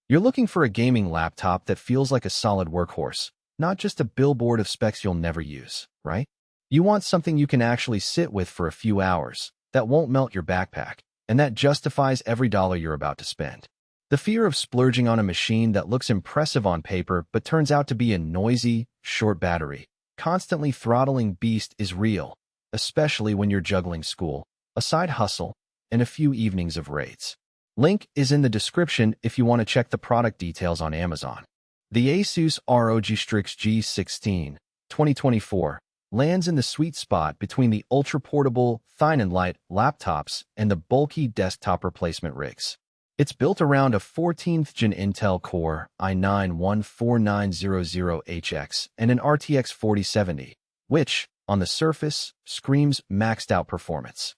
You're looking for a gaming laptop that feels like a solid workhorse, not just a billboard of specs you'll never use, right? You want something you can actually sit with for a few hours, that won't melt your backpack, and that justifies every dollar you're about to spend. The fear of splurging on a machine that looks impressive on paper but turns out to be a noisy, short battery, constantly throttling beast is real, especially when you're juggling school, a side hustle, and a few evenings of raids. Link is in the description if you want to check the product details on Amazon. The ASUS ROG Strix G16 2024 lands in the sweet spot between the ultra-portable, thin and light laptops and the bulky desktop replacement rigs. It's built around a 14th Gen Intel Core i9-14900HX and an RTX 4070, which, on the surface, screams maxed-out performance.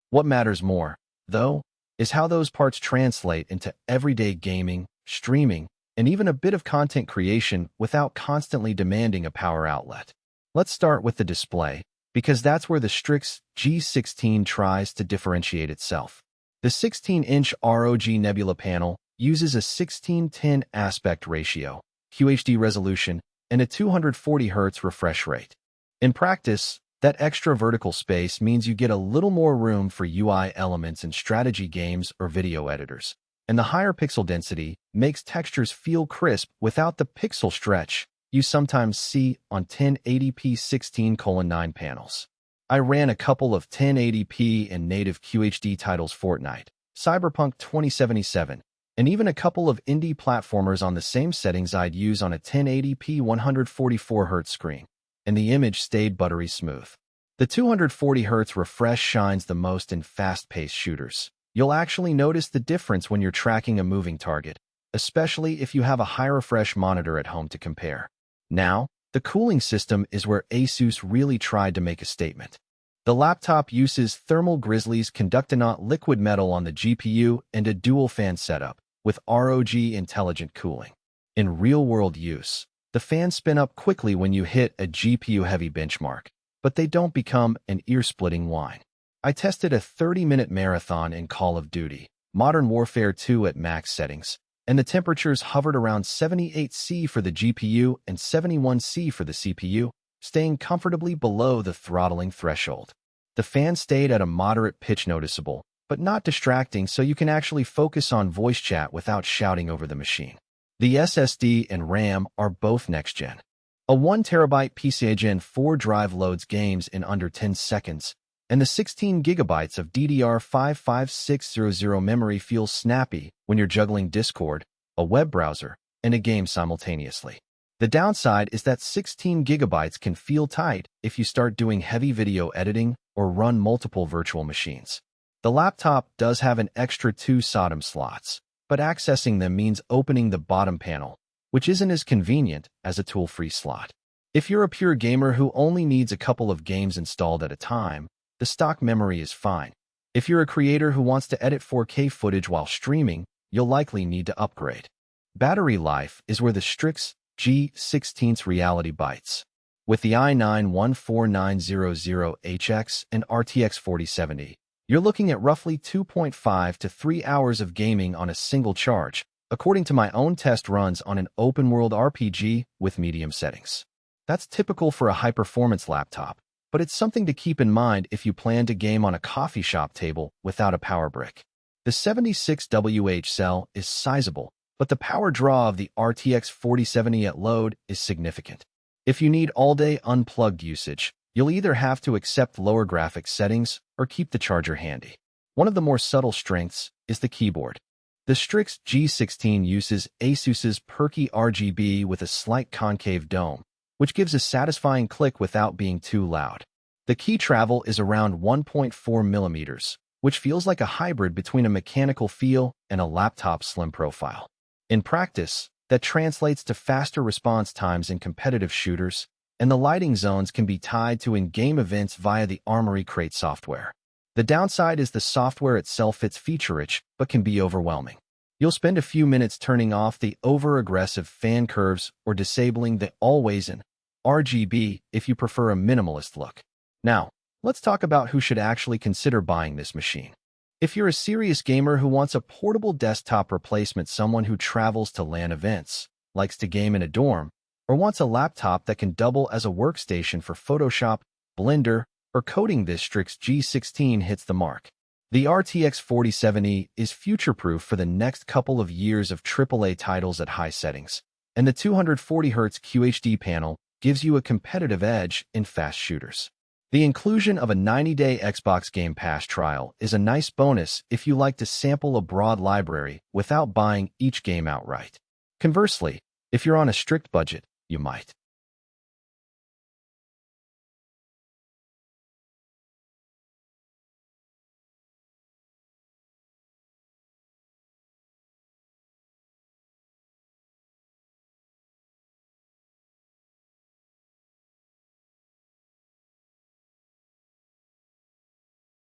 What matters more, though, is how those parts translate into everyday gaming, streaming, and even a bit of content creation without constantly demanding a power outlet. Let's start with the display, because that's where the Strix G16 tries to differentiate itself. The 16-inch ROG Nebula panel uses a 16:10 aspect ratio, QHD resolution, and a 240 Hz refresh rate. In practice, that extra vertical space means you get a little more room for UI elements in strategy games or video editors, and the higher pixel density makes textures feel crisp without the pixel stretch you sometimes see on 1080p 16:9 panels. I ran a couple of 1080p and native QHD titles Fortnite, Cyberpunk 2077, and even a couple of indie platformers on the same settings I'd use on a 1080p 144Hz screen, and the image stayed buttery smooth. The 240 Hz refresh shines the most in fast-paced shooters. You'll actually notice the difference when you're tracking a moving target, especially if you have a high-refresh monitor at home to compare. Now, the cooling system is where ASUS really tried to make a statement. The laptop uses Thermal Grizzly's Conductinaut liquid metal on the GPU and a dual-fan setup, with ROG intelligent cooling. In real-world use, the fans spin up quickly when you hit a GPU-heavy benchmark, but they don't become an ear-splitting whine. I tested a 30-minute marathon in Call of Duty, Modern Warfare 2 at max settings, and the temperatures hovered around 78 C for the GPU and 71 C for the CPU, staying comfortably below the throttling threshold. The fan stayed at a moderate pitch noticeable, but not distracting so you can actually focus on voice chat without shouting over the machine. The SSD and RAM are both next-gen. A 1TB PCIe Gen4 drive loads games in under 10 seconds, and the 16 GB of DDR5-5600 memory feels snappy when you're juggling Discord, a web browser, and a game simultaneously. The downside is that 16 GB can feel tight if you start doing heavy video editing or run multiple virtual machines. The laptop does have an extra 2 SODIMM slots, but accessing them means opening the bottom panel, which isn't as convenient as a tool-free slot. If you're a pure gamer who only needs a couple of games installed at a time, the stock memory is fine. If you're a creator who wants to edit 4K footage while streaming, you'll likely need to upgrade. Battery life is where the Strix G16's reality bites. With the i9-14900HX and RTX 4070, you're looking at roughly 2.5 to 3 hours of gaming on a single charge, according to my own test runs on an open-world RPG with medium settings. That's typical for a high-performance laptop, but it's something to keep in mind if you plan to game on a coffee shop table without a power brick. The 76WH cell is sizable, but the power draw of the RTX 4070 at load is significant. If you need all-day unplugged usage, you'll either have to accept lower graphics settings or keep the charger handy. One of the more subtle strengths is the keyboard. The Strix G16 uses ASUS's perky RGB with a slight concave dome, which gives a satisfying click without being too loud. The key travel is around 1.4 millimeters, which feels like a hybrid between a mechanical feel and a laptop slim profile. In practice, that translates to faster response times in competitive shooters, and the lighting zones can be tied to in-game events via the Armory Crate software. The downside is the software itself is feature-rich, but can be overwhelming. You'll spend a few minutes turning off the over-aggressive fan curves or disabling the always-in RGB if you prefer a minimalist look. Now, let's talk about who should actually consider buying this machine. If you're a serious gamer who wants a portable desktop replacement, someone who travels to LAN events, likes to game in a dorm, or wants a laptop that can double as a workstation for Photoshop, Blender, or coding, this Strix G16 hits the mark. The RTX 4070 is future-proof for the next couple of years of AAA titles at high settings, and the 240Hz QHD panel gives you a competitive edge in fast shooters. The inclusion of a 90-day Xbox Game Pass trial is a nice bonus if you like to sample a broad library without buying each game outright. Conversely, if you're on a strict budget, you might